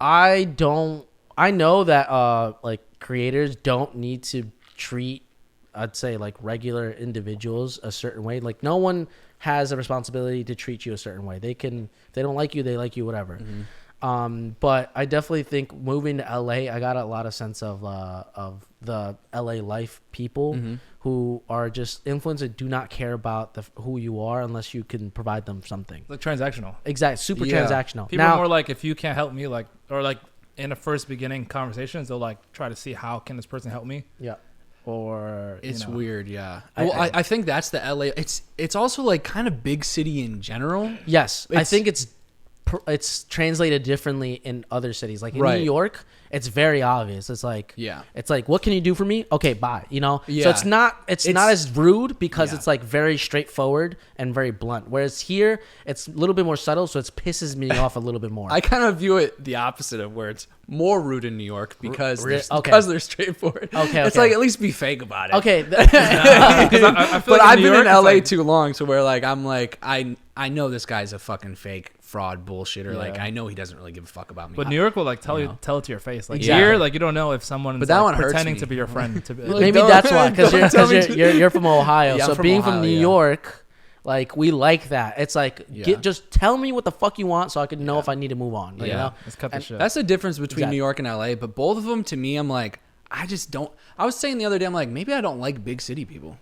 I know that like creators don't need to treat, I'd say, like regular individuals a certain way. Like no one has a responsibility to treat you a certain way. They can, if they don't like you, they like you, whatever. But I definitely think moving to LA, I got a lot of sense of the LA life people who are just influencers that do not care about who you are unless you can provide them something. Like transactional. Exactly. Super transactional. People are more like, if you can't help me, like, or like in the first beginning conversations, they'll like try to see how can this person help me. Yeah. Or it's weird, yeah. I think that's the LA. It's also like kind of big city in general. Yes, I think it's translated differently in other cities. Like in New York, it's very obvious. It's like, it's like, what can you do for me? Okay, bye. You know, so it's not as rude because it's like very straightforward and very blunt. Whereas here, it's a little bit more subtle, so it pisses me off a little bit more. I kind of view it the opposite of where it's more rude in New York because they're straightforward. Okay, it's like at least be fake about it. Okay, I feel like I've been in LA too long, so where like I'm like I know this guy's a fucking fake fraud bullshitter. Like I know he doesn't really give a fuck about me. But New York will like tell it to your face. Like here, like you don't know if someone's like pretending to be your friend. Maybe that's why, because you're from Ohio. So being from New York, like we like that. It's like just tell me what the fuck you want so I can know if I need to move on. Like, you know? Let's cut the shit. That's the difference between New York and LA. But both of them, to me, I'm like, I just don't. I was saying the other day, I'm like, maybe I don't like big city people.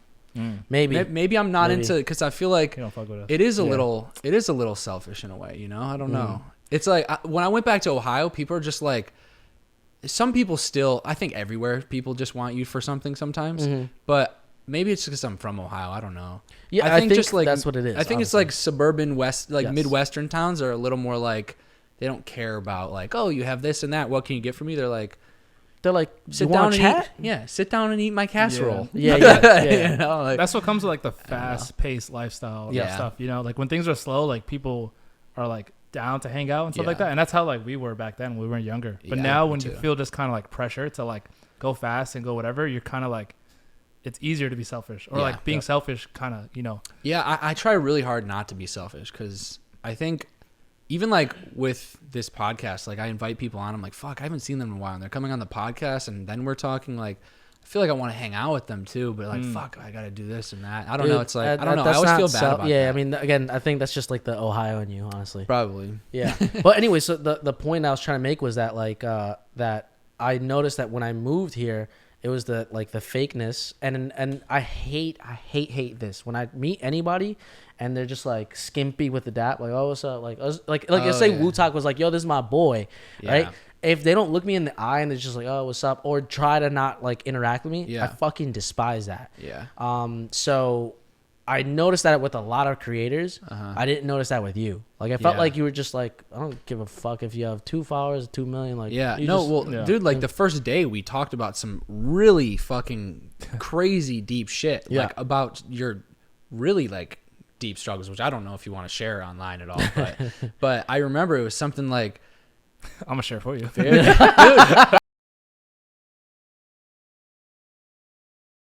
Maybe I'm not into, because I feel like it is a little selfish in a way, you know. I don't know. It's like when I went back to Ohio, people are just like, some people still, I think everywhere people just want you for something sometimes, but maybe it's because I'm from Ohio. I don't know. Yeah, I think just like that's what it is. I think it's like suburban west, like Midwestern towns are a little more like, they don't care about like, oh, you have this and that, what can you get for me? They're like, sit down and chat? Sit down and eat my casserole. Yeah. You know, like, that's what comes with like the fast-paced lifestyle stuff. You know, like when things are slow, like people are like down to hang out and stuff like that. And that's how like we were back then when we were younger. But now when you feel just kind of like pressure to like go fast and go whatever, you're kind of like, it's easier to be selfish or like being selfish kind of, you know. Yeah, I try really hard not to be selfish because I think even like with this podcast, like I invite people on, I'm like, fuck, I haven't seen them in a while. And they're coming on the podcast and then we're talking, like, I feel like I want to hang out with them too, but like, fuck, I got to do this and that. I don't know. It's like, I don't know. I always feel bad about that. Yeah, I mean, again, I think that's just like the Ohio in you, honestly. Probably. Yeah. But anyway, so the point I was trying to make was that like, that I noticed that when I moved here, it was the fakeness, and I hate this when I meet anybody and they're just like skimpy with the dap, like, oh, what's up, like let's say Wu Tak was like, yo, this is my boy, right? If they don't look me in the eye and they're just like, oh, what's up, or try to not like interact with me, I fucking despise that. So I noticed that with a lot of creators. I didn't notice that with you. Like I felt like you were just like, I don't give a fuck if you have 2 followers, 2 million. Like dude, like the first day we talked about some really fucking crazy deep shit, like about your really like deep struggles, which I don't know if you want to share online at all, but I remember it was something like, I'm gonna share for you. Dude,